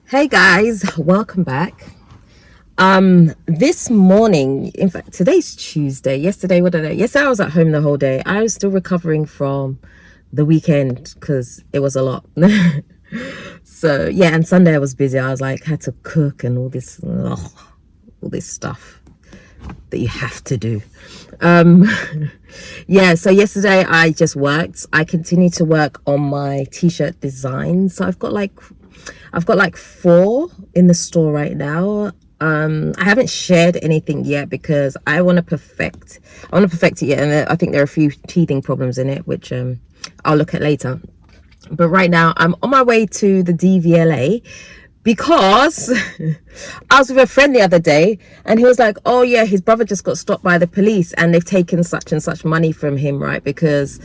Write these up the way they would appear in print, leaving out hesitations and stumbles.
Hey guys, welcome back. This morning, in fact, today's Tuesday. Yesterday, what did I? Yesterday I was at home the whole day. I was still recovering from the weekend because it was a lot. So yeah, and Sunday I was busy. I was like, had to cook and all this stuff that you have to do. Um, yeah, so yesterday I just worked. I continue to work on my t-shirt design. So I've got like four in the store right now. I haven't shared anything yet because I want to perfect it yet, and I think there are a few teething problems in it, which I'll look at later. But right now I'm on my way to the DVLA because I was with a friend the other day and he was like, oh yeah, his brother just got stopped by the police and they've taken such and such money from him, right? Because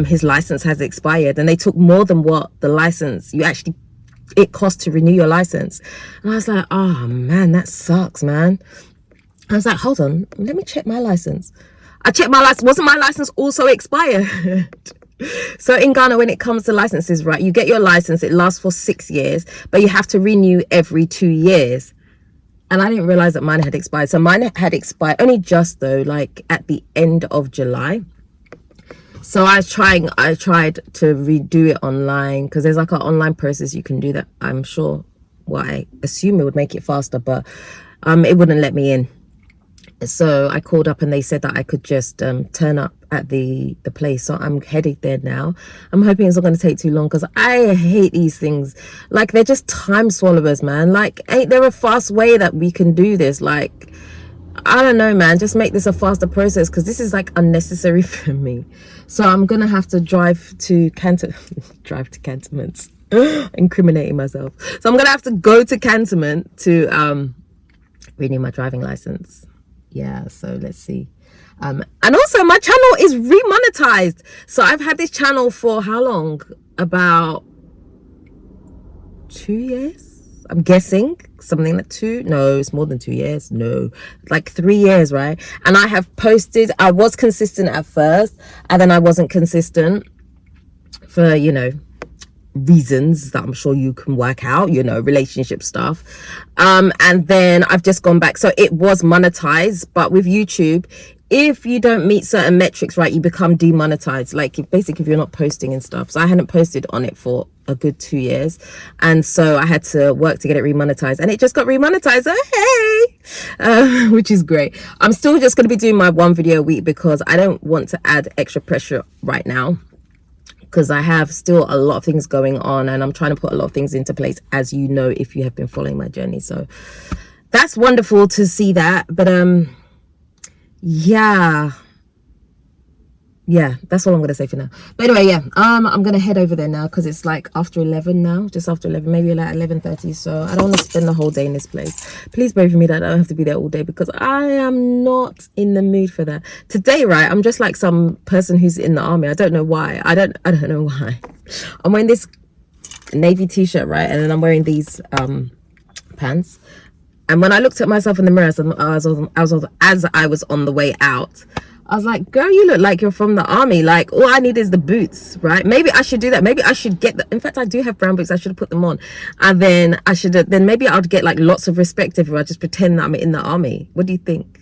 his license has expired, and they took more than what the license it costs to renew your license. And I was like, oh man, that sucks, man. I was like, hold on, let me check my license. I checked my license. Wasn't my license also expired? So in Ghana, when it comes to licenses, right, you get your license, it lasts for 6 years, but you have to renew every 2 years. And I didn't realize that mine had expired. So mine had expired only just though, like at the end of July. So I tried to redo it online because there's like an online process you can do that. I'm sure, well, I assume it would make it faster, but it wouldn't let me in. So I called up and they said that I could just turn up at the place. So I'm headed there now. I'm hoping it's not going to take too long because I hate these things. Like, they're just time swallowers, man. Like, ain't there a fast way that we can do this? Like, I don't know, man. Just make this a faster process because this is like unnecessary for me. So I'm gonna have to drive to cantonments. Incriminating myself. So I'm gonna have to go to Cantonment to renew my driving license. Yeah, so let's see. And also my channel is remonetized. So I've had this channel for how long? About 2 years, I'm guessing. Something like no, it's more than 2 years. No, like 3 years, right? And I have posted. I was consistent at first, and then I wasn't consistent for, reasons that I'm sure you can work out, relationship stuff. And then I've just gone back. So it was monetized, but with YouTube, if you don't meet certain metrics, right, you become demonetized. Like, if you're not posting and stuff. So I hadn't posted on it for a good 2 years, and so I had to work to get it remonetized, and it just got remonetized. Oh, hey, which is great. I'm still just going to be doing my one video a week because I don't want to add extra pressure right now, because I have still a lot of things going on and I'm trying to put a lot of things into place, as you know, if you have been following my journey. So that's wonderful to see that. But yeah, that's all I'm gonna say for now. But anyway, yeah, I'm gonna head over there now because it's like after 11 now, just after 11, maybe like 11:30. So I don't want to spend the whole day in this place. Please pray for me that I don't have to be there all day because I am not in the mood for that today, right? I'm just like some person who's in the army. I don't know why. I don't know why. I'm wearing this navy t-shirt, right, and then I'm wearing these pants. And when I looked at myself in the mirror as I was on the way out, I was like, girl, you look like you're from the army. Like, all I need is the boots, right? Maybe I should do that. Maybe I should get in fact, I do have brown boots. I should have put them on. And then then maybe I'd get like lots of respect if I just pretend that I'm in the army. What do you think?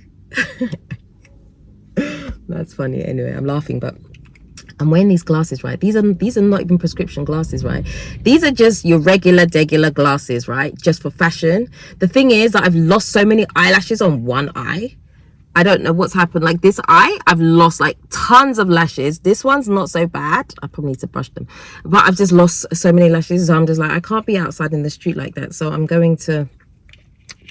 That's funny. Anyway, I'm laughing, but I'm wearing these glasses, right? These are not even prescription glasses, right? These are just your regular glasses, right? Just for fashion. The thing is that I've lost so many eyelashes on one eye. I don't know what's happened. Like, this eye, I've lost like tons of lashes. This one's not so bad. I probably need to brush them. But I've just lost so many lashes. So I'm just like, I can't be outside in the street like that. So I'm going to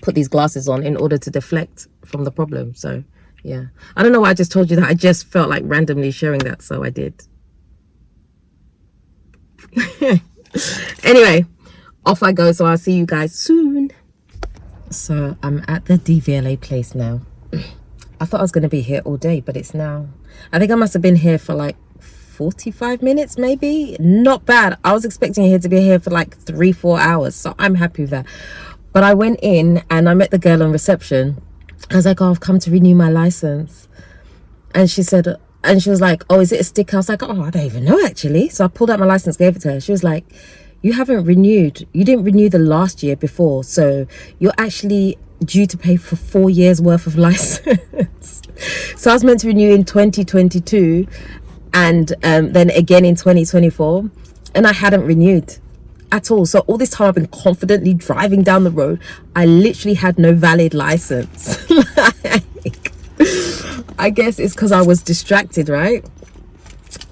put these glasses on in order to deflect from the problem. So yeah, I don't know why I just told you that. I just felt like randomly sharing that. So I did. Anyway, off I go. So I'll see you guys soon. So I'm at the DVLA place now. I thought I was going to be here all day, but it's now, I think I must have been here for like 45 minutes, maybe. Not bad. I was expecting here to be here for like 3-4 hours, so I'm happy with that. But I went in and I met the girl on reception. I was like, oh, I've come to renew my license. And she was like, oh, is it a sticker? I was like, oh, I don't even know actually. So I pulled out my license, gave it to her. She was like, you haven't renewed. You didn't renew the last year before, so you're actually due to pay for 4 years worth of license. So I was meant to renew in 2022 and then again in 2024, and I hadn't renewed at all. So all this time I've been confidently driving down the road. I literally had no valid license. Like, I guess it's because I was distracted, right,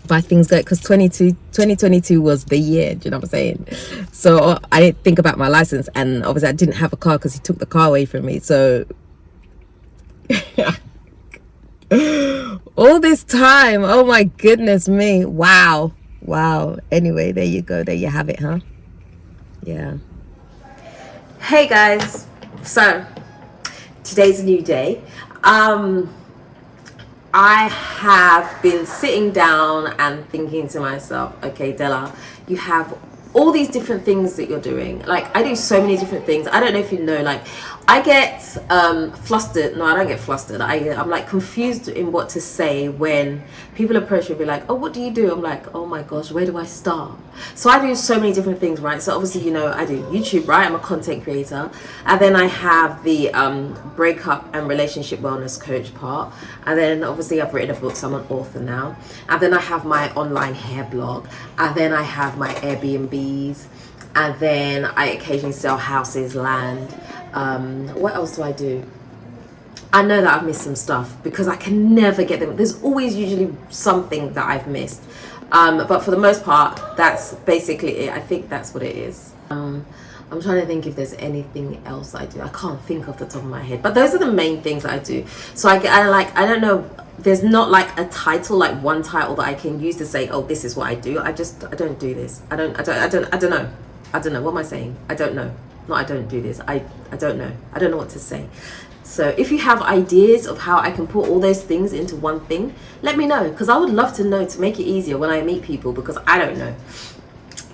by things that, because 2022 was the year, do you know what I'm saying? So I didn't think about my license, and obviously I didn't have a car because he took the car away from me. So all this time, oh my goodness me, wow. Anyway, there you go, there you have it, huh? Yeah. Hey guys, so today's a new day. I have been sitting down and thinking to myself, okay, Dela, you have all these different things that you're doing. Like, I do so many different things. I don't know if you know, like, I get flustered. No, I don't get flustered. I'm like confused in what to say when people approach me and be like, oh, what do you do? I'm like, oh my gosh, where do I start? So I do so many different things, right? So obviously, you know, I do YouTube, right? I'm a content creator. And then I have the breakup and relationship wellness coach part. And then obviously I've written a book, so I'm an author now. And then I have my online hair blog. And then I have my Airbnbs. And then I occasionally sell houses, land. What else do I do? I know that I've missed some stuff because I can never get them. There's always usually something that I've missed. But for the most part, that's basically it. I think that's what it is. I'm trying to think if there's anything else I do. I can't think off the top of my head. But those are the main things that I do. So I don't know. There's not like a title, like one title that I can use to say, oh, this is what I do. I don't do this. I don't know. What am I saying? I don't know. No, I don't do this. I don't know. I don't know what to say. So if you have ideas of how I can put all those things into one thing, let me know, because I would love to know, to make it easier when I meet people, because I don't know.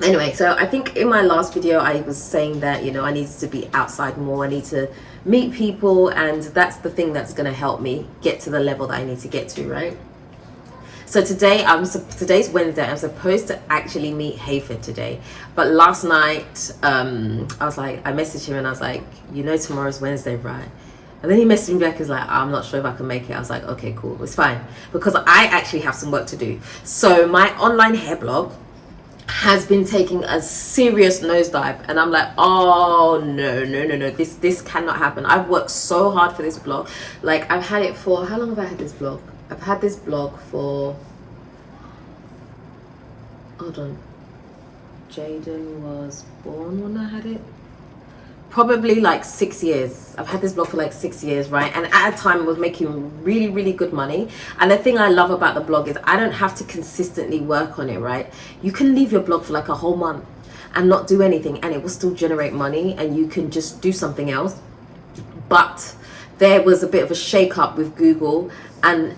Anyway, so I think in my last video I was saying that, you know, I needed to be outside more. I need to meet people, and that's the thing that's going to help me get to the level that I need to get to, right? So today's Wednesday. I'm supposed to actually meet Hayford today, but last night I messaged him and I was like, you know, tomorrow's Wednesday, right? And then he messaged me back. He's like, I'm not sure if I can make it. I was like, okay, cool, it's fine, because I actually have some work to do. So my online hair blog has been taking a serious nosedive, and I'm like, oh no, this cannot happen. I've worked so hard for this blog. Like, I've had it for, how long have I had this blog? I've had this blog for, hold on, Jaden was born when I had it. Probably like 6 years. I've had this blog for like 6 years, right? And at a time I was making really, really good money. And the thing I love about the blog is I don't have to consistently work on it, right? You can leave your blog for like a whole month and not do anything, and it will still generate money, and you can just do something else. But there was a bit of a shake up with Google, and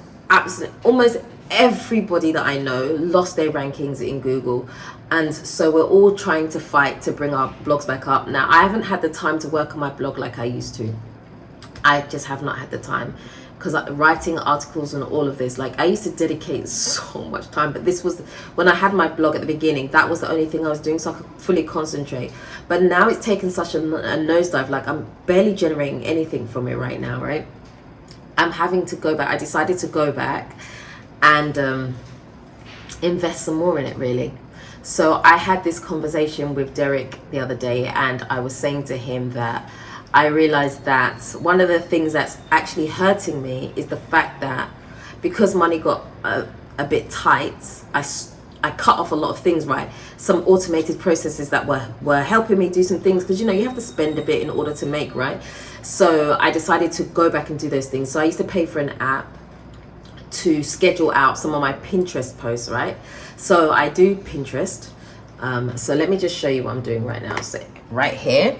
almost everybody that I know lost their rankings in Google, and so we're all trying to fight to bring our blogs back up. Now, I haven't had the time to work on my blog like I used to. I just have not had the time, because writing articles and all of this, like, I used to dedicate so much time, but this was when I had my blog at the beginning, that was the only thing I was doing, so I could fully concentrate. But now it's taken such a nosedive. Like, I'm barely generating anything from it right now, right? I'm having to go back. I decided to go back and invest some more in it, really. So I had this conversation with Derek the other day, and I was saying to him that I realized that one of the things that's actually hurting me is the fact that because money got a bit tight, I cut off a lot of things, right? Some automated processes that were helping me do some things, because, you know, you have to spend a bit in order to make, right? So I decided to go back and do those things. So I used to pay for an app to schedule out some of my Pinterest posts, right? So I do Pinterest. So let me just show you what I'm doing right now. So right here.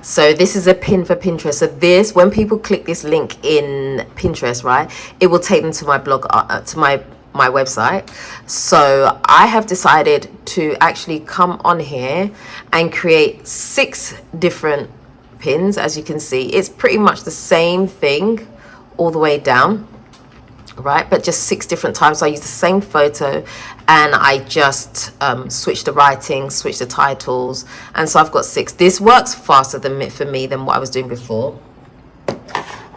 So this is a pin for Pinterest. So this, when people click this link in Pinterest, right, it will take them to my blog, to my website. So I have decided to actually come on here and create 6 different pins. As you can see, it's pretty much the same thing all the way down. right? But just 6 different times. So I used the same photo and I just switched the writing, switched the titles, and so I've got 6. This works faster for me than what I was doing before.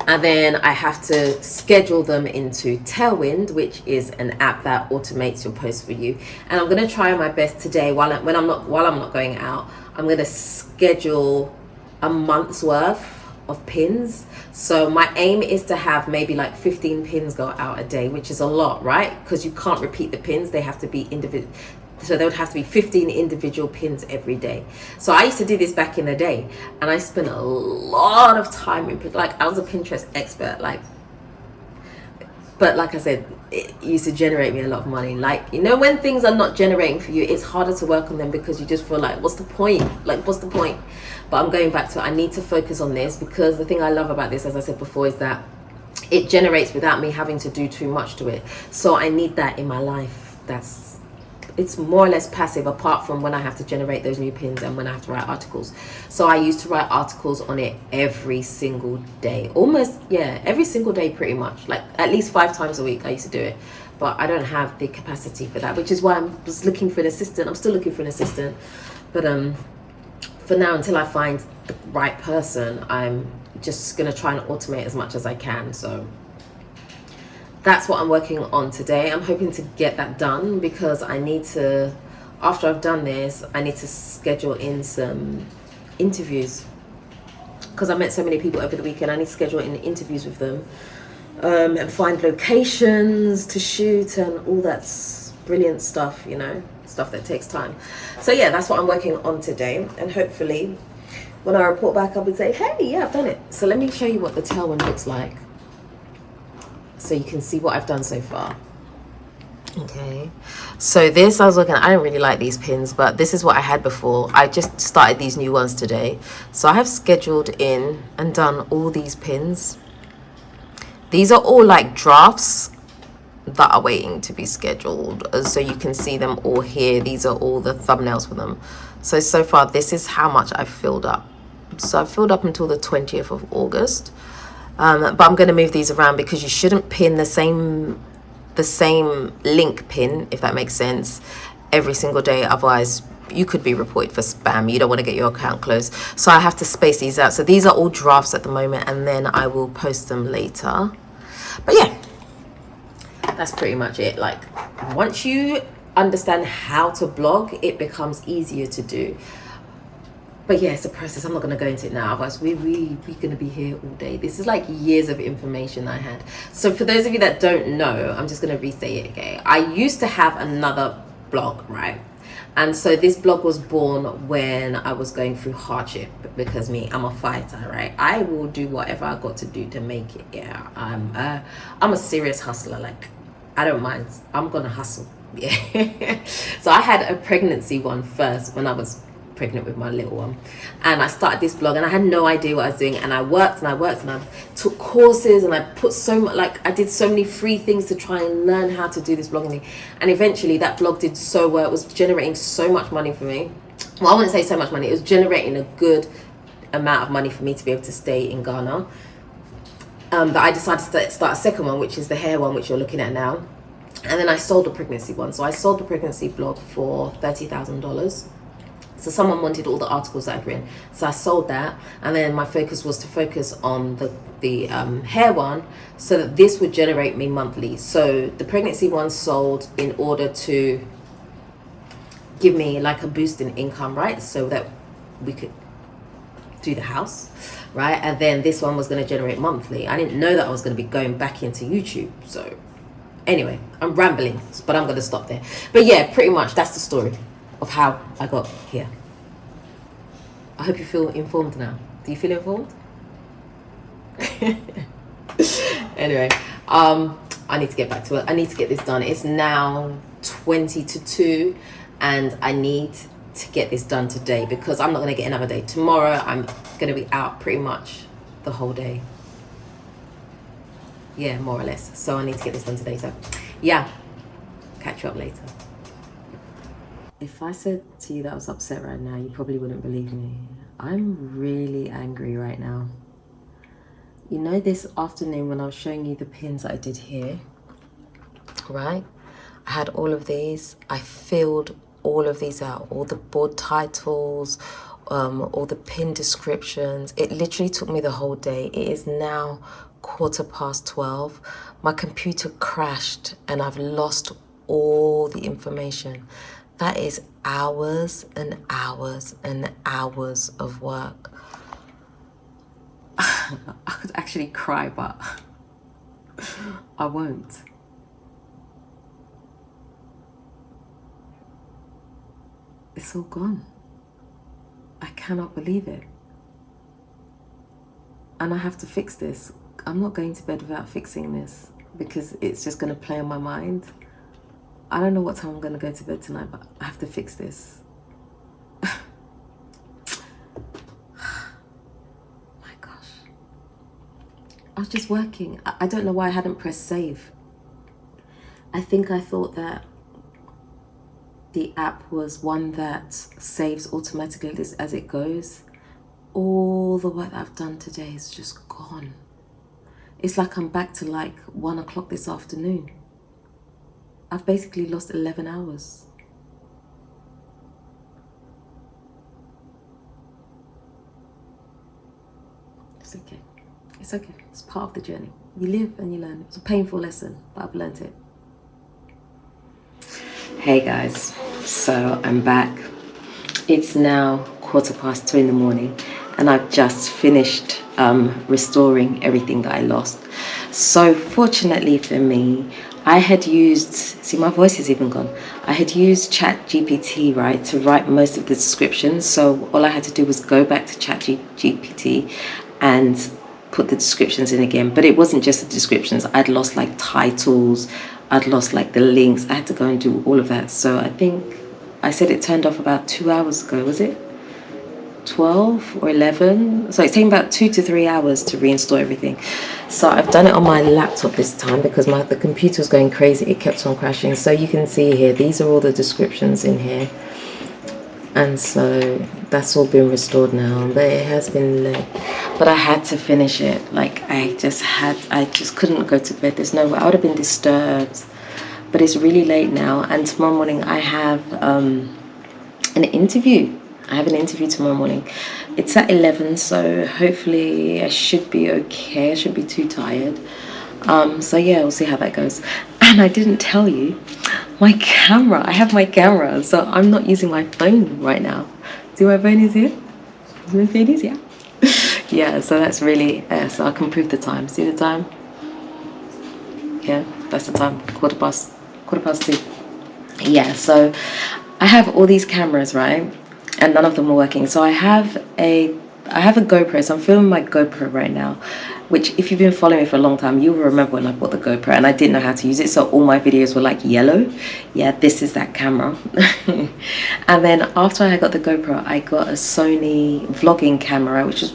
And then I have to schedule them into Tailwind, which is an app that automates your posts for you. And I'm going to try my best today while I'm not going out. I'm going to schedule a month's worth of pins. So my aim is to have maybe like 15 pins go out a day, which is a lot, right? Because you can't repeat the pins. They have to be individual. So there would have to be 15 individual pins every day. So I used to do this back in the day, and I spent a lot of time in, like, I was a Pinterest expert, like, but like I said, it used to generate me a lot of money. Like, you know, when things are not generating for you, it's harder to work on them because you just feel like, what's the point? Like, what's the point? But I'm going back to it. I need to focus on this, because the thing I love about this, as I said before, is that it generates without me having to do too much to it. So I need that in my life. It's more or less passive, apart from when I have to generate those new pins and when I have to write articles. So I used to write articles on it every single day, almost, yeah, every single day pretty much, like at least 5 times a week I used to do it. But I don't have the capacity for that, which is why I'm just looking for an assistant. I'm still looking for an assistant, but for now, until I find the right person, I'm just gonna try and automate as much as I can. So that's what I'm working on today. I'm hoping to get that done, because I need to, after I've done this, I need to schedule in some interviews, because I met so many people over the weekend. I need to schedule in interviews with them, and find locations to shoot and all that brilliant stuff, you know, stuff that takes time. So yeah, that's what I'm working on today, and hopefully when I report back, I would say, hey, yeah, I've done it. So let me show you what the tailwind looks like, so you can see what I've done so far. Okay, so this, I was looking at, I don't really like these pins, but this is what I had before. I just started these new ones today. So I have scheduled in and done all these pins. These are all like drafts that are waiting to be scheduled. So you can see them all here. These are all the thumbnails for them. So far, this is how much I've filled up. So I've filled up until the 20th of August. But I'm going to move these around, because you shouldn't pin the same link pin, if that makes sense, every single day. Otherwise you could be reported for spam. You don't want to get your account closed. So I have to space these out. So these are all drafts at the moment, and then I will post them later. But yeah, that's pretty much it. Like, once you understand how to blog, it becomes easier to do. But yeah, it's a process. I'm not going to go into it now, otherwise we're going to be here all day. This is like years of information I had. So for those of you that don't know, I'm just going to restate it, okay? I used to have another blog, right? And so this blog was born when I was going through hardship, because I'm a fighter, right? I will do whatever I got to do to make it. Yeah, I'm a serious hustler. Like, I don't mind. I'm going to hustle. Yeah. So I had a pregnancy one first, when I was pregnant with my little one, and I started this blog, and I had no idea what I was doing, and I worked and I took courses, and I put so much, like, I did so many free things to try and learn how to do this blogging thing, and eventually that blog did so well. It was generating so much money for me. Well, I wouldn't say so much money, it was generating a good amount of money for me to be able to stay in Ghana, that I decided to start a second one, which is the hair one, which you're looking at now. And then I sold the pregnancy one. So I sold the pregnancy blog for $30,000. So someone wanted all the articles that I'd written, so I sold that, and then my focus was to focus on the hair one, so that this would generate me monthly. So the pregnancy one sold in order to give me like a boost in income, right? So that we could do the house, right? And then this one was going to generate monthly. I didn't know that I was going to be going back into YouTube. So anyway, I'm rambling, but I'm going to stop there. But yeah, pretty much that's the story of how I got here. I hope you feel informed now. Do you feel informed? Anyway, I need to get back to it. I need to get this done. It's now 20 to 2, and I need to get this done today, because I'm not going to get another day. Tomorrow, I'm going to be out pretty much the whole day. Yeah, more or less. So I need to get this done today. So yeah, catch you up later. If I said to you that I was upset right now, you probably wouldn't believe me. I'm really angry right now. You know, this afternoon when I was showing you the pins that I did here, right? I had all of these. I filled all of these out, all the board titles, all the pin descriptions. It literally took me the whole day. It is now 12:15. My computer crashed and I've lost all the information. That is hours and hours and hours of work. I could actually cry, but I won't. It's all gone. I cannot believe it. And I have to fix this. I'm not going to bed without fixing this because it's just going to play on my mind. I don't know what time I'm going to go to bed tonight, but I have to fix this. My gosh. I was just working. I don't know why I hadn't pressed save. I think I thought that the app was one that saves automatically as it goes. All the work that I've done today is just gone. It's like I'm back to like 1 o'clock this afternoon. I've basically lost 11 hours. It's okay. It's okay. It's part of the journey. You live and you learn. It's a painful lesson, but I've learned it. Hey guys, so I'm back. It's now 2:15 in the morning and I've just finished restoring everything that I lost. So fortunately for me, I had used, see my voice is even gone. I had used ChatGPT, right, to write most of the descriptions. So all I had to do was go back to ChatGPT and put the descriptions in again. But it wasn't just the descriptions. I'd lost like titles. I'd lost like the links. I had to go and do all of that. So I think I said it turned off about 2 hours ago, was it? 12 or 11? So it's taken about 2 to 3 hours to reinstall everything. So I've done it on my laptop this time because the computer was going crazy. It kept on crashing. So you can see here, these are all the descriptions in here. And so that's all been restored now, but it has been late. But I had to finish it. Like I just couldn't go to bed. There's no way. I would have been disturbed. But it's really late now, and tomorrow morning I have an interview. I have an interview tomorrow morning. It's at 11, so hopefully I should be okay. I shouldn't be too tired. So yeah, we'll see how that goes. And I didn't tell you, my camera. I have my camera, so I'm not using my phone right now. See, my phone is here. My phone is here. Yeah, so that's really, so I can prove the time. See the time? Yeah, that's the time. Quarter past 2. Yeah, so I have all these cameras, right? And none of them are working. So I have a GoPro. So I'm filming my GoPro right now, which if you've been following me for a long time, you will remember when I bought the GoPro and I didn't know how to use it. So all my videos were like yellow. Yeah, this is that camera. And then after I got the GoPro, I got a Sony vlogging camera, which is,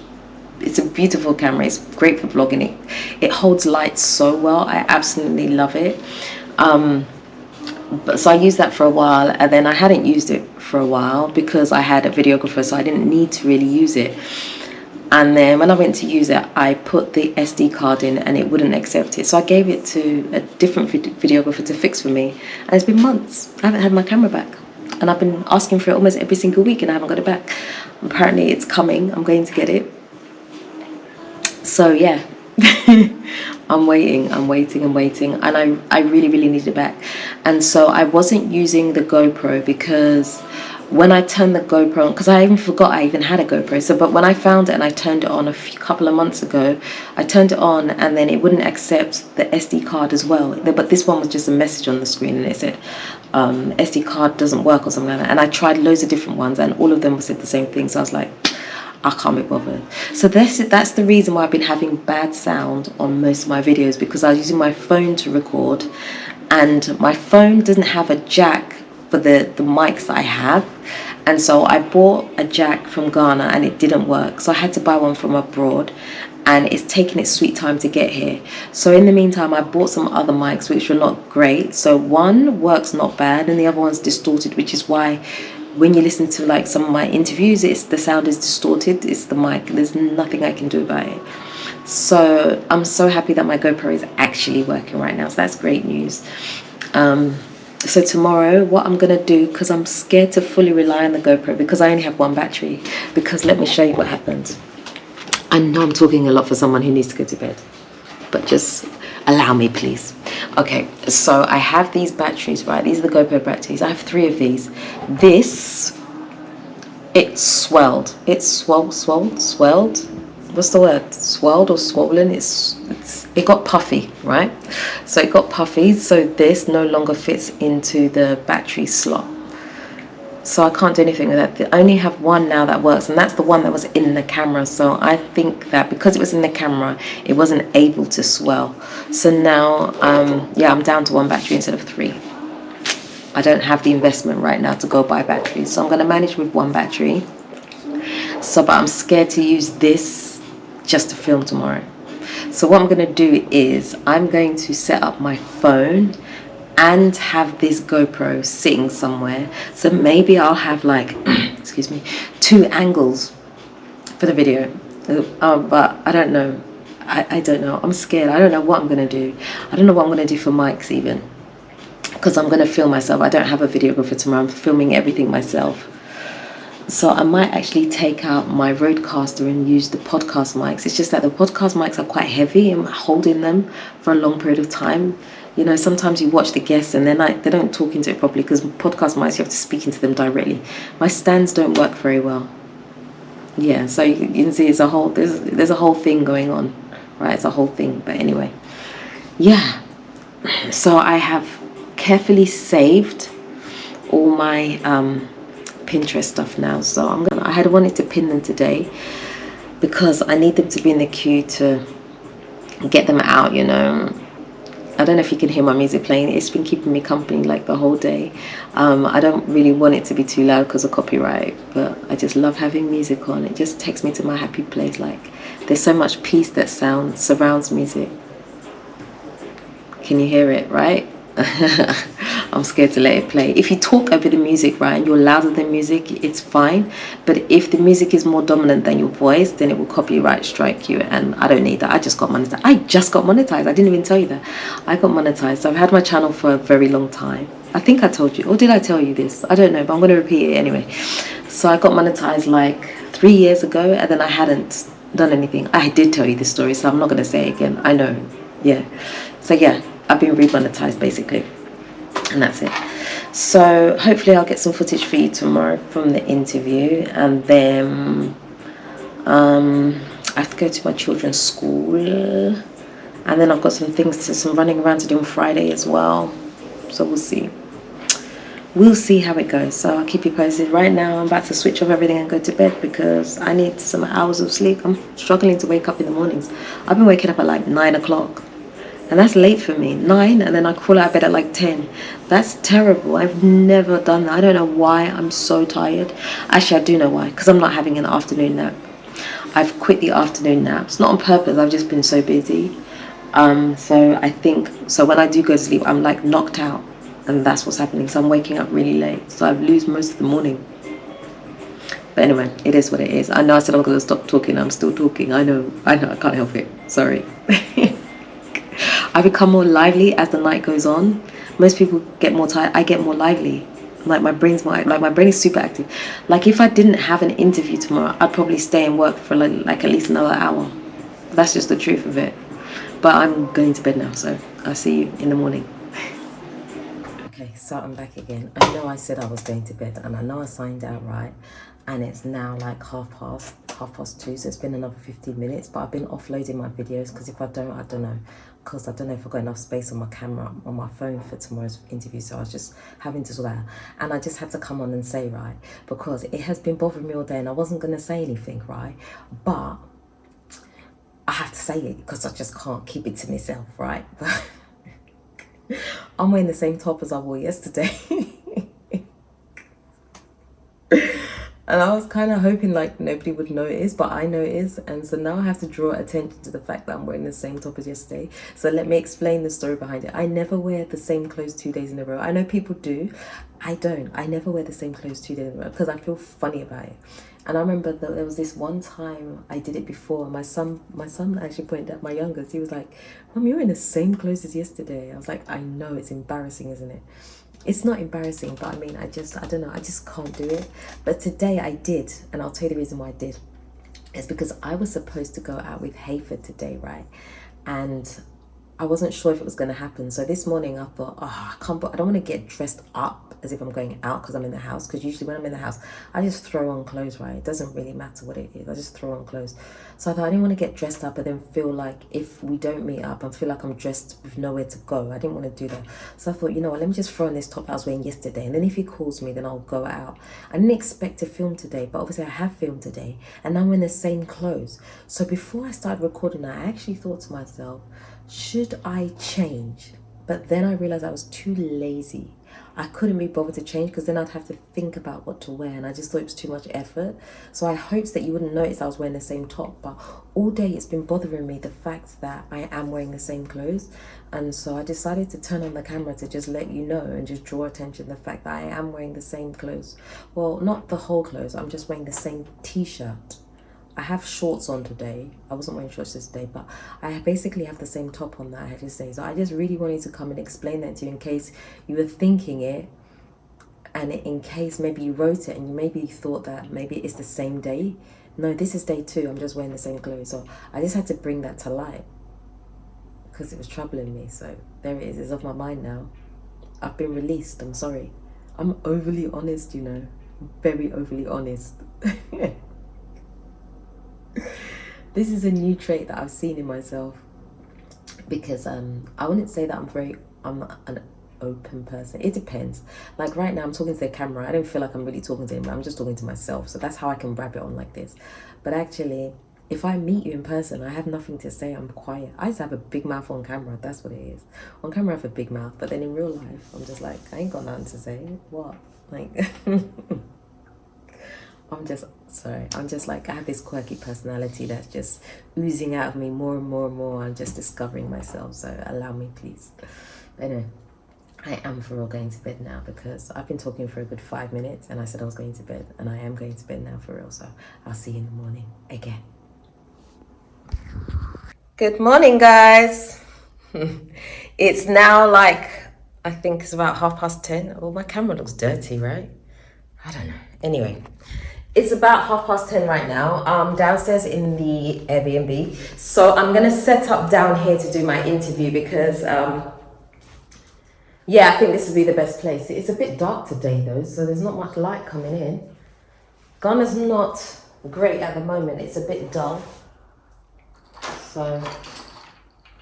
it's a beautiful camera. It's great for vlogging. It holds light so well. I absolutely love it. But so I used that for a while, and then I hadn't used it for a while because I had a videographer, so I didn't need to really use it. And then when I went to use it, I put the SD card in and it wouldn't accept it. So I gave it to a different videographer to fix for me. And it's been months. I haven't had my camera back. And I've been asking for it almost every single week and I haven't got it back. Apparently it's coming. I'm going to get it. So yeah. I'm waiting, and I really need it back. And so I wasn't using the GoPro because when I turned the GoPro on, because I even forgot I even had a GoPro, so but when I found it and I turned it on couple of months ago, I turned it on and then it wouldn't accept the SD card as well. But this one was just a message on the screen and it said SD card doesn't work or something like that. And I tried loads of different ones and all of them said the same thing. So I was like, I can't be bothered. So that's the reason why I've been having bad sound on most of my videos, because I was using my phone to record and my phone doesn't have a jack for the mics that I have. And so I bought a jack from Ghana and it didn't work. So I had to buy one from abroad and it's taken its sweet time to get here. So in the meantime, I bought some other mics which were not great. So one works not bad and the other one's distorted, which is why when you listen to like some of my interviews, the sound is distorted. It's the mic. There's nothing I can do about it. So I'm so happy that my GoPro is actually working right now. So that's great news. So tomorrow, what I'm going to do, because I'm scared to fully rely on the GoPro because I only have one battery, because let me show you what happens. I know I'm talking a lot for someone who needs to go to bed, but just allow me, please. Okay, so I have these batteries, right? These are the GoPro batteries. I have 3 of these. This, it swelled. It swelled. What's the word? Swelled or swollen? It got puffy, right? So it got puffy. So this no longer fits into the battery slot. So I can't do anything with that. I only have one now that works, and that's the one that was in the camera. So I think that because it was in the camera, it wasn't able to swell. So now, yeah, I'm down to 1 battery instead of 3. I don't have the investment right now to go buy batteries, so I'm going to manage with 1 battery. So, but I'm scared to use this just to film tomorrow. So what I'm going to do is I'm going to set up my phone and have this GoPro sitting somewhere. So maybe I'll have like, excuse me, 2 angles for the video. But I don't know. I don't know. I'm scared. I don't know what I'm going to do. I don't know what I'm going to do for mics even, because I'm going to film myself. I don't have a videographer tomorrow. I'm filming everything myself. So I might actually take out my Rodecaster and use the podcast mics. It's just that the podcast mics are quite heavy and holding them for a long period of time. You know, sometimes you watch the guests and they don't talk into it properly, because podcast mics, you have to speak into them directly. My stands don't work very well. Yeah, so you can see there's a whole thing going on, right? It's a whole thing. But anyway, yeah. So I have carefully saved all my Pinterest stuff now. So I had wanted to pin them today because I need them to be in the queue to get them out, you know. I don't know if you can hear my music playing. It's been keeping me company like the whole day. I don't really want it to be too loud because of copyright, but I just love having music on. It just takes me to my happy place. Like, there's so much peace that surrounds music. Can you hear it, right? I'm scared to let it play. If you talk over the music, right, and you're louder than music, it's fine. But if the music is more dominant than your voice, then it will copyright strike you, and I don't need that. I just got monetized. I didn't even tell you that. I got monetized. So I've had my channel for a very long time. I think I told you, or did I tell you this? I don't know, but I'm going to repeat it anyway. So I got monetized like 3 years ago, and then I hadn't done anything. I did tell you this story, so I'm not going to say it again. I know. Yeah. So yeah, I've been re-monetized basically. And that's it. So hopefully I'll get some footage for you tomorrow from the interview, and then I have to go to my children's school, and then I've got some running around to do on Friday as well. So we'll see how it goes. So I'll keep you posted. Right now I'm about to switch off everything and go to bed because I need some hours of sleep. I'm struggling to wake up in the mornings. I've been waking up at like 9 o'clock. And that's late for me, 9, and then I crawl out of bed at like 10. That's terrible. I've never done that. I don't know why I'm so tired. Actually, I do know why, because I'm not having an afternoon nap. I've quit the afternoon naps, not on purpose. I've just been so busy. So when I do go to sleep, I'm like knocked out, and that's what's happening. So I'm waking up really late. So I lose most of the morning. But anyway, it is what it is. I know I said I'm going to stop talking. I'm still talking. I know. I can't help it. Sorry. I become more lively as the night goes on. Most people get more tired. I get more lively. Like my brain is super active. Like if I didn't have an interview tomorrow, I'd probably stay and work for like at least another hour. That's just the truth of it. But I'm going to bed now, so I'll see you in the morning. Okay, so I'm back again. I know I said I was going to bed, and I know I signed out right, and it's now like half past 2, so it's been another 15 minutes, but I've been offloading my videos because if I don't know, because I don't know if I've got enough space on my camera, on my phone for tomorrow's interview, so I was just having to sort that out. And I just had to come on and say, right, because it has been bothering me all day, and I wasn't going to say anything, right, but I have to say it because I just can't keep it to myself, right? I'm wearing the same top as I wore yesterday. And I was kind of hoping like nobody would notice, but I noticed. And so now I have to draw attention to the fact that I'm wearing the same top as yesterday. So let me explain the story behind it. I never wear the same clothes 2 days in a row. I know people do. I don't. I never wear the same clothes 2 days in a row because I feel funny about it. And I remember that there was this one time I did it before. My son actually pointed out, my youngest, he was like, Mum, you're in the same clothes as yesterday. I was like, I know, it's embarrassing, isn't it? It's not embarrassing, but I mean, I don't know, I just can't do it. But today I did, and I'll tell you the reason why I did. It's because I was supposed to go out with Hayford today, right? And I wasn't sure if it was going to happen. So this morning I thought, oh, I don't want to get dressed up as if I'm going out because I'm in the house. Because usually when I'm in the house, I just throw on clothes, right? It doesn't really matter what it is. I just throw on clothes. So I thought I didn't want to get dressed up and then feel like if we don't meet up, I feel like I'm dressed with nowhere to go. I didn't want to do that. So I thought, you know what, let me just throw on this top I was wearing yesterday. And then if he calls me, then I'll go out. I didn't expect to film today, but obviously I have filmed today. And now I'm in the same clothes. So before I started recording, I actually thought to myself, should I change? But then I realized I was too lazy. I couldn't be bothered to change because then I'd have to think about what to wear, and I just thought it was too much effort. So I hoped that you wouldn't notice I was wearing the same top, but all day it's been bothering me, the fact that I am wearing the same clothes. And so I decided to turn on the camera to just let you know and just draw attention to the fact that I am wearing the same clothes. Well, not the whole clothes, I'm just wearing the same t-shirt. I have shorts on today. I wasn't wearing shorts today, but I basically have the same top on that I had to say. So I just really wanted to come and explain that to you in case you were thinking it, and in case maybe you wrote it and you maybe thought that maybe it's the same day. No, this is day 2. I'm just wearing the same clothes. So I just had to bring that to light because it was troubling me. So there it is. It's off my mind now. I've been released. I'm sorry. I'm overly honest, you know. Very overly honest. This is a new trait that I've seen in myself because I wouldn't say that I'm an open person. It depends. Like right now I'm talking to the camera. I don't feel like I'm really talking to him, I'm just talking to myself. So that's how I can wrap it on like this. But actually, if I meet you in person, I have nothing to say. I'm quiet. I just have a big mouth on camera. That's what it is. On camera I have a big mouth, but then in real life I'm just like, I ain't got nothing to say. What? Like I'm just like, I have this quirky personality that's just oozing out of me more and more and more. I'm just discovering myself, so allow me, please. But anyway, I am for real going to bed now because I've been talking for a good 5 minutes and I said I was going to bed, and I am going to bed now for real, so I'll see you in the morning again. Good morning, guys. It's now like, I think it's about 10:30. Oh, my camera looks dirty, right? I don't know. Anyway, it's about 10:30 right now. Downstairs in the Airbnb. So I'm gonna set up down here to do my interview because yeah, I think this would be the best place. It's a bit dark today though, so there's not much light coming in. Ghana's not great at the moment. It's a bit dull. So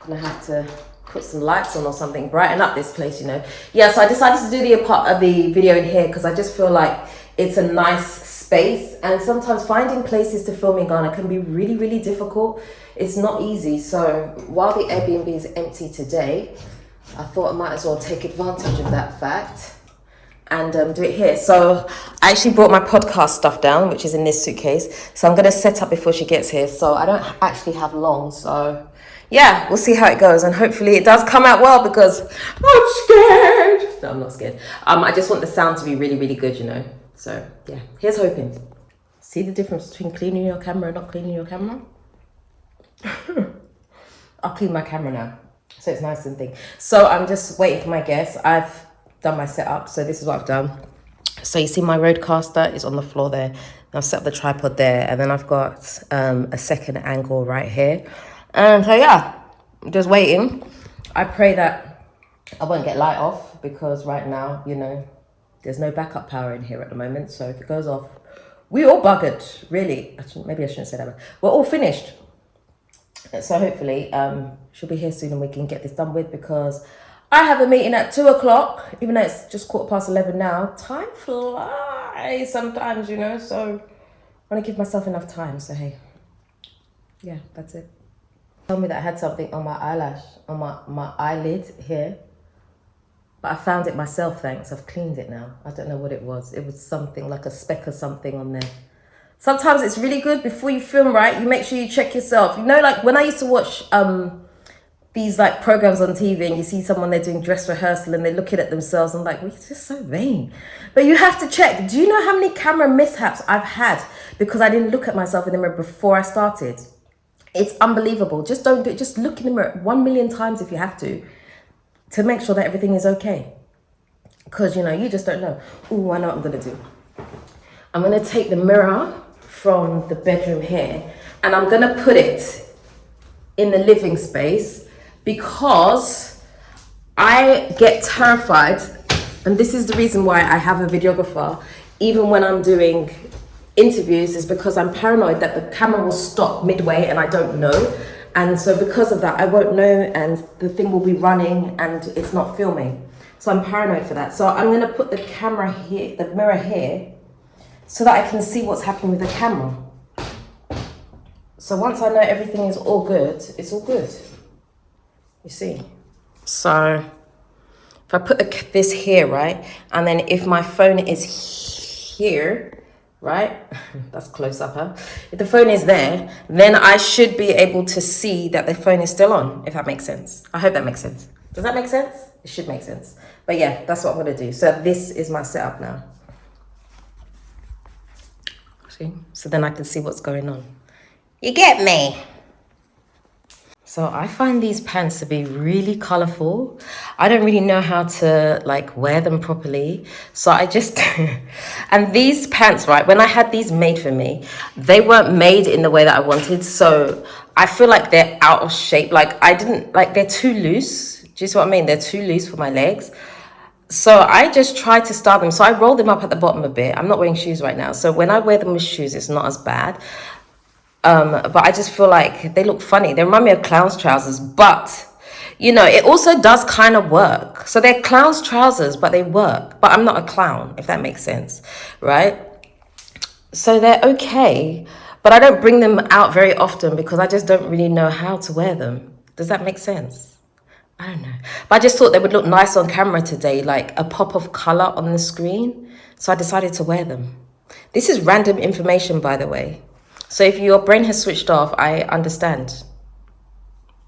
I'm gonna have to put some lights on or something, brighten up this place, you know. Yeah, so I decided to do the video in here because I just feel like it's a nice space, and sometimes finding places to film in Ghana can be really, really difficult. It's not easy. So while the Airbnb is empty today, I thought I might as well take advantage of that fact and do it here. So I actually brought my podcast stuff down, which is in this suitcase. So I'm going to set up before she gets here. So I don't actually have long. So yeah, we'll see how it goes. And hopefully it does come out well because I'm scared. No, I'm not scared. I just want the sound to be really, really good, you know. So yeah, here's hoping. See the difference between cleaning your camera and not cleaning your camera? I'll clean my camera now, so it's nice and thick. So I'm just waiting for my guests. I've done my setup, so this is what I've done. So you see my roadcaster is on the floor there. I've set up the tripod there, and then I've got a second angle right here. And so yeah, I'm just waiting. I pray that I won't get light off because right now, you know, there's no backup power in here at the moment. So if it goes off, we all buggered, really. Maybe I shouldn't say that, but we're all finished. So hopefully she'll be here soon and we can get this done with, because I have a meeting at 2 o'clock, even though it's just 11:15 now. Time flies sometimes, you know, so I want to give myself enough time. So hey, yeah, that's it. Told me that I had something on my eyelash, on my eyelid here. But I found it myself, thanks. I've cleaned it now. I don't know what it was. It was something like a speck or something on there. Sometimes it's really good before you film, right? You make sure you check yourself. You know, like when I used to watch these like programs on TV and you see someone they're doing dress rehearsal and they're looking at themselves. I'm like, well, it's just so vain. But you have to check. Do you know how many camera mishaps I've had because I didn't look at myself in the mirror before I started? It's unbelievable. Just don't do it. Just look in the mirror 1,000,000 times if you have to make sure that everything is okay. Because, you know, you just don't know. Oh, I know what I'm going to do. I'm going to take the mirror from the bedroom here and I'm going to put it in the living space because I get terrified. And this is the reason why I have a videographer, even when I'm doing interviews, is because I'm paranoid that the camera will stop midway and I don't know. And so because of that, I won't know and the thing will be running and it's not filming. So I'm paranoid for that. So I'm going to put the camera here, the mirror here, so that I can see what's happening with the camera. So once I know everything is all good, it's all good. You see? So if I put this here, right? And then if my phone is here, right? That's close up, huh? If the phone is there, then I should be able to see that the phone is still on, if that makes sense. I hope that makes sense. Does that make sense? It should make sense. But yeah, that's what I'm gonna do. So this is my setup now. See? So then I can see what's going on. You get me? So I find these pants to be really colorful. I don't really know how to like wear them properly. So I just, and these pants, right, when I had these made for me, they weren't made in the way that I wanted. So I feel like they're out of shape. Like they're too loose. Do you see what I mean? They're too loose for my legs. So I just try to style them. So I roll them up at the bottom a bit. I'm not wearing shoes right now. So when I wear them with shoes, it's not as bad. But I just feel like they look funny. They remind me of clown's trousers, but you know, it also does kind of work. So they're clown's trousers, but they work. But I'm not a clown, if that makes sense, right? So they're okay, but I don't bring them out very often because I just don't really know how to wear them. Does that make sense? I don't know. But I just thought they would look nice on camera today, like a pop of color on the screen. So I decided to wear them. This is random information, by the way. So if your brain has switched off, I understand.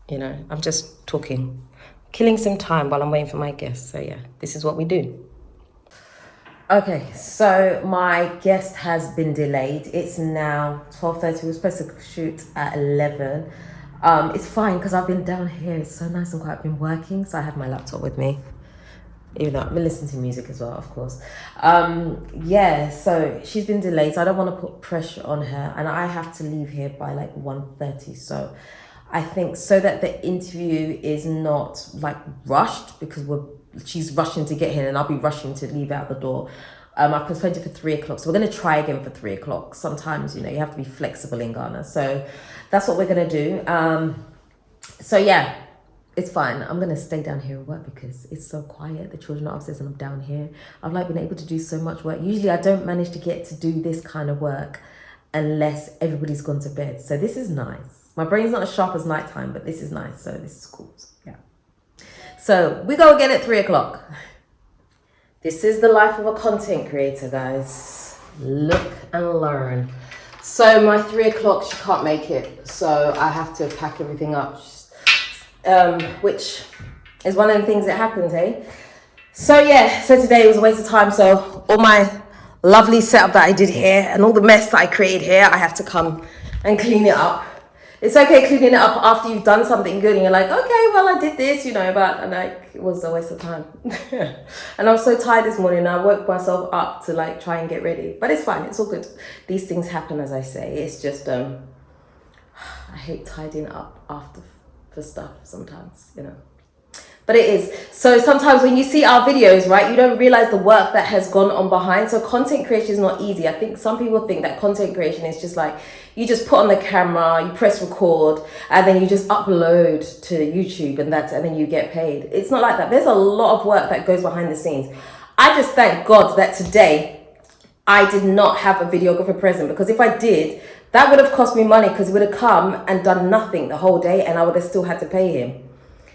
You know, I'm just talking, killing some time while I'm waiting for my guests. So yeah, this is what we do. Okay, so my guest has been delayed. It's now 12:30. We were supposed to shoot at 11. It's fine because I've been down here. It's so nice and quiet. I've been working, so I have my laptop with me. Even though I've been listening to music as well, of course. Yeah, so she's been delayed, so I don't want to put pressure on her. And I have to leave here by like 1:30. So I think so that the interview is not like rushed because she's rushing to get here and I'll be rushing to leave out the door. I've postponed it for 3 o'clock. So we're going to try again for 3 o'clock. Sometimes, you know, you have to be flexible in Ghana. So that's what we're going to do. So yeah. It's fine. I'm going to stay down here and work because it's so quiet. The children are upstairs and I'm down here. I've like been able to do so much work. Usually I don't manage to get to do this kind of work unless everybody's gone to bed. So this is nice. My brain's not as sharp as nighttime, but this is nice. So this is cool. So, yeah. So we go again at 3 o'clock. This is the life of a content creator, guys. Look and learn. So my 3 o'clock, she can't make it. So I have to pack everything up. Which is one of the things that happens, eh? So yeah, so today was a waste of time. So all my lovely setup that I did here and all the mess that I created here, I have to come and clean it up. It's okay cleaning it up after you've done something good and you're like, okay, well, I did this, you know, but and like it was a waste of time. And I was so tired this morning. I woke myself up to like try and get ready, but it's fine. It's all good. These things happen, as I say. It's just I hate tidying up after for stuff sometimes, you know, but it is. So sometimes when you see our videos, right, you don't realize the work that has gone on behind. So content creation is not easy. I think some people think that content creation is just like you just put on the camera, you press record, and then you just upload to YouTube and then you get paid. It's not like that. There's a lot of work that goes behind the scenes. I just thank God that today I did not have a videographer present, because if I did, that would have cost me money, because he would have come and done nothing the whole day and I would have still had to pay him.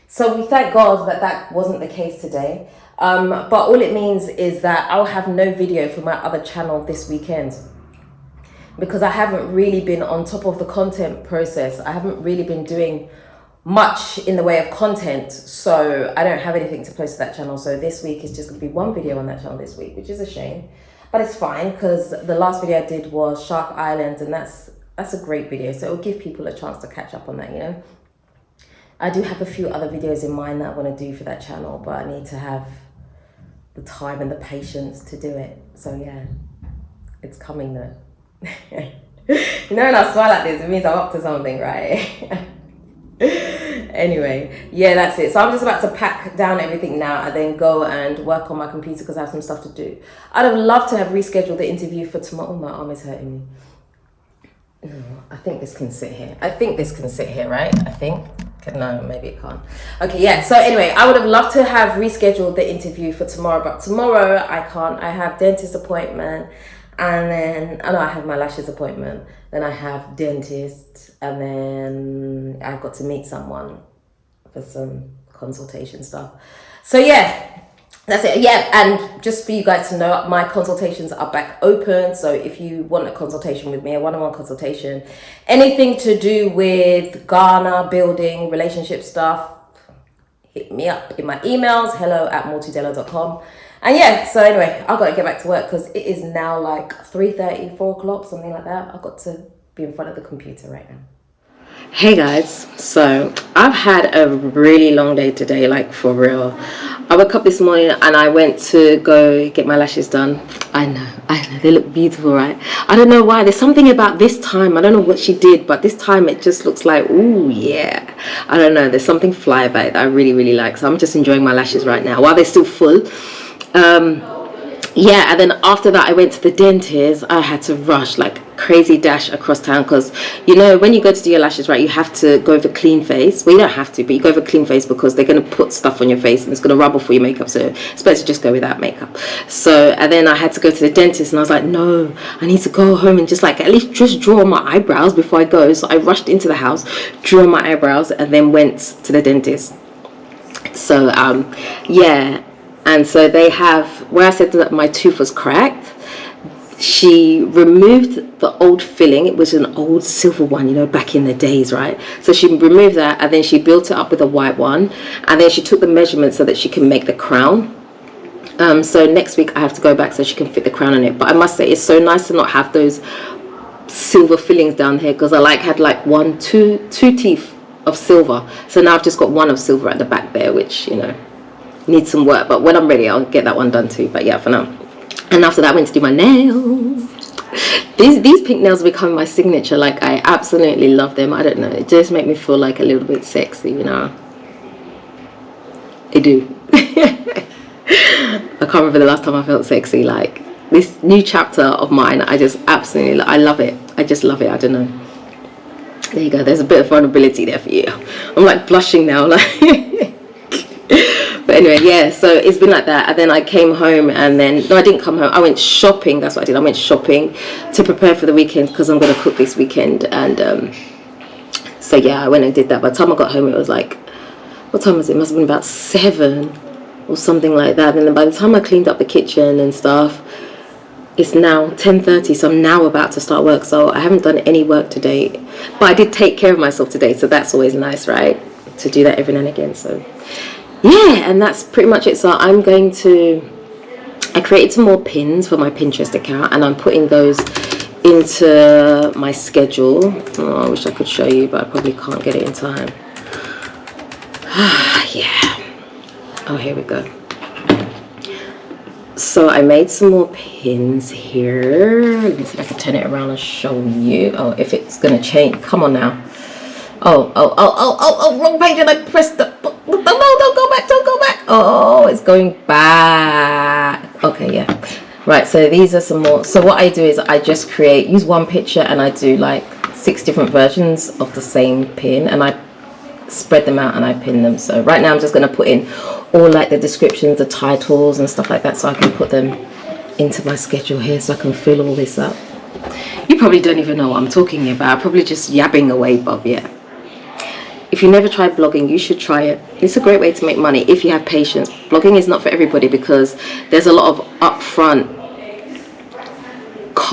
So we thank God that that wasn't the case today. But all it means is that I'll have no video for my other channel this weekend, because I haven't really been on top of the content process. I haven't really been doing much in the way of content, so I don't have anything to post to that channel. So this week is just gonna be one video on that channel this week, which is a shame, but it's fine because the last video I did was Shark Island, and that's a great video, so it'll give people a chance to catch up on that, you know. I do have a few other videos in mind that I want to do for that channel, but I need to have the time and the patience to do it. So yeah, it's coming though. You know, when I smile like this, it means I'm up to something, right? Anyway, yeah, that's it. So I'm just about to pack down everything now and then go and work on my computer because I have some stuff to do. I'd have loved to have rescheduled the interview for tomorrow. Oh, my arm is hurting me. No, I think this can sit here. I think this can sit here, right? I think. No, maybe it can't. Okay, yeah. So anyway, I would have loved to have rescheduled the interview for tomorrow, but tomorrow I can't. I have dentist appointment, and then I have my lashes appointment. Then I have dentist, and then I've got to meet someone for some consultation stuff. So yeah. That's it. Yeah, and just for you guys to know, my consultations are back open. So if you want a consultation with me, a one-on-one consultation, anything to do with Ghana, building, relationship stuff, hit me up in my emails, hello@multidela.com. And yeah, so anyway, I've got to get back to work because it is now like 3:30, 4 o'clock, something like that. I've got to be in front of the computer right now. Hey guys, so I've had a really long day today, like for real. I woke up this morning and I went to go get my lashes done. I know, they look beautiful, right? I don't know why, there's something about this time, I don't know what she did, but this time it just looks like, ooh, yeah. I don't know, there's something fly about it that I really, really like. So I'm just enjoying my lashes right now while they're still full. Yeah, and then after that I went to the dentist. I had to rush like crazy dash across town because, you know, when you go to do your lashes, right, you have to go over clean face. Well, you don't have to, but you go over clean face because they're going to put stuff on your face and it's going to rub off all your makeup, so it's better to just go without makeup. So, and then I had to go to the dentist and I was like, no, I need to go home and just like at least just draw my eyebrows before I go. So I rushed into the house, drew my eyebrows, and then went to the dentist. So yeah, and so they have, where I said that my tooth was cracked, she removed the old filling. It was an old silver one, you know, back in the days, right? So she removed that and then she built it up with a white one, and then she took the measurements so that she can make the crown. So next week I have to go back so she can fit the crown on it. But I must say, it's so nice to not have those silver fillings down here, because I had like two teeth of silver. So now I've just got one of silver at the back there, which, you know, needs some work. But when I'm ready, I'll get that one done too. But yeah, for now. And after that, I went to do my nails. These pink nails become my signature. Like, I absolutely love them. I don't know, it just make me feel like a little bit sexy, you know. They do. I can't remember the last time I felt sexy. Like, this new chapter of mine, I just absolutely, I love it. I just love it. I don't know. There you go. There's a bit of vulnerability there for you. I'm like blushing now. Like. But anyway, yeah, so it's been like that. And then I came home, and then, no, I didn't come home. I went shopping. That's what I did. I went shopping to prepare for the weekend because I'm going to cook this weekend. And so, yeah, I went and did that. By the time I got home, it was like, what time was it? It must have been about 7 or something like that. And then by the time I cleaned up the kitchen and stuff, it's now 10:30. So I'm now about to start work. So I haven't done any work today. But I did take care of myself today. So that's always nice, right? To do that every now and again. So yeah, and that's pretty much it. So I'm going to, I created some more pins for my Pinterest account, and I'm putting those into my schedule. Oh, I wish I could show you, but I probably can't get it in time. Yeah. Oh, here we go. So I made some more pins here. Let me see if I can turn it around and show you. Oh, if it's gonna change. Come on now. Oh, wrong page, and I pressed the, no, don't go back. Oh, it's going back. Okay, yeah. Right, so these are some more. So what I do is I just use one picture, and I do like 6 different versions of the same pin, and I spread them out and I pin them. So right now I'm just going to put in all like the descriptions, the titles and stuff like that, so I can put them into my schedule here, so I can fill all this up. You probably don't even know what I'm talking about. I'm probably just yabbing away, Bob. Yeah. If you never tried blogging, you should try it. It's a great way to make money if you have patience. Blogging is not for everybody because there's a lot of upfront,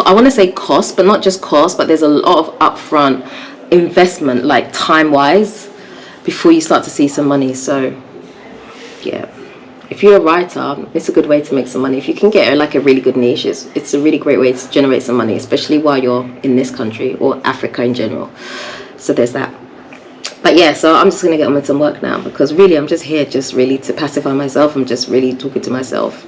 I want to say cost, but not just cost, but there's a lot of upfront investment, like time-wise. before you start to see some money. So yeah, if you're a writer, it's a good way to make some money. If you can get like a really good niche, it's a really great way to generate some money, especially while you're in this country or Africa in general. So there's that. But yeah, so I'm just going to get on with some work now, because really I'm just here just really to pacify myself. I'm just really talking to myself,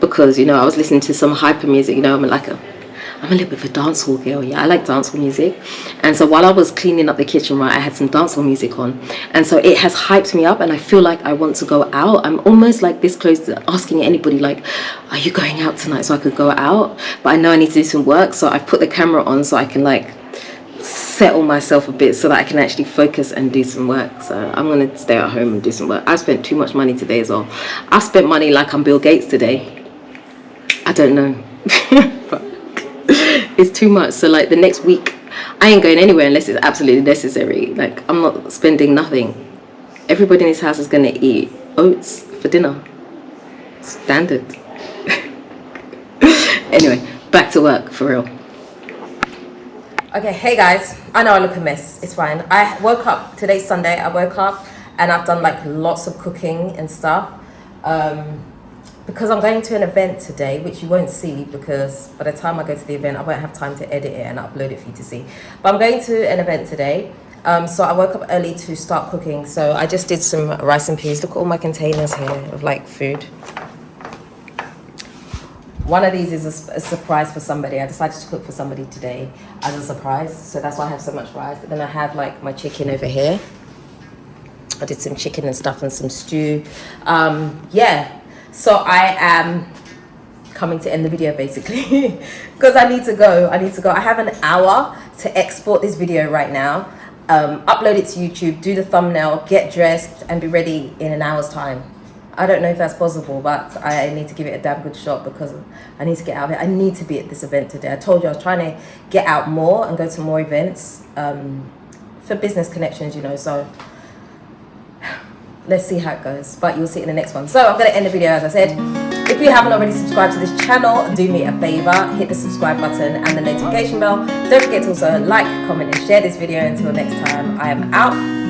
because, you know, I was listening to some hyper music. You know, I'm a little bit of a dancehall girl. Yeah, I like dancehall music. And so while I was cleaning up the kitchen, right, I had some dancehall music on. And so it has hyped me up, and I feel like I want to go out. I'm almost like this close to asking anybody, like, are you going out tonight, so I could go out? But I know I need to do some work, so I've put the camera on so I can like settle myself a bit so that I can actually focus and do some work. So I'm going to stay at home and do some work. I spent too much money today as well. I spent money like I'm Bill Gates today. I don't know. But it's too much. So like the next week I ain't going anywhere unless it's absolutely necessary. Like, I'm not spending nothing. Everybody in this house is going to eat oats for dinner. Standard. Anyway, back to work for real. Okay, hey guys, I know I look a mess, it's fine. I woke up, today's Sunday, I woke up and I've done like lots of cooking and stuff, because I'm going to an event today, which you won't see, because by the time I go to the event I won't have time to edit it and upload it for you to see. But I'm going to an event today, so I woke up early to start cooking. So I just did some rice and peas. Look at all my containers here of like food. One of these is a surprise for somebody. I decided to cook for somebody today as a surprise. So that's why I have so much rice. And then I have like my chicken over here. I did some chicken and stuff and some stew. Yeah. So I am coming to end the video basically because I need to go. I have an hour to export this video right now. Upload it to YouTube, do the thumbnail, get dressed and be ready in an hour's time. I don't know if that's possible, but I need to give it a damn good shot because I need to get out of it. I need to be at this event today. I told you I was trying to get out more and go to more events for business connections, you know. So let's see how it goes. But you'll see it in the next one. So I'm going to end the video as I said. If you haven't already subscribed to this channel, do me a favor. Hit the subscribe button and the notification bell. Don't forget to also like, comment and share this video. Until next time, I am out.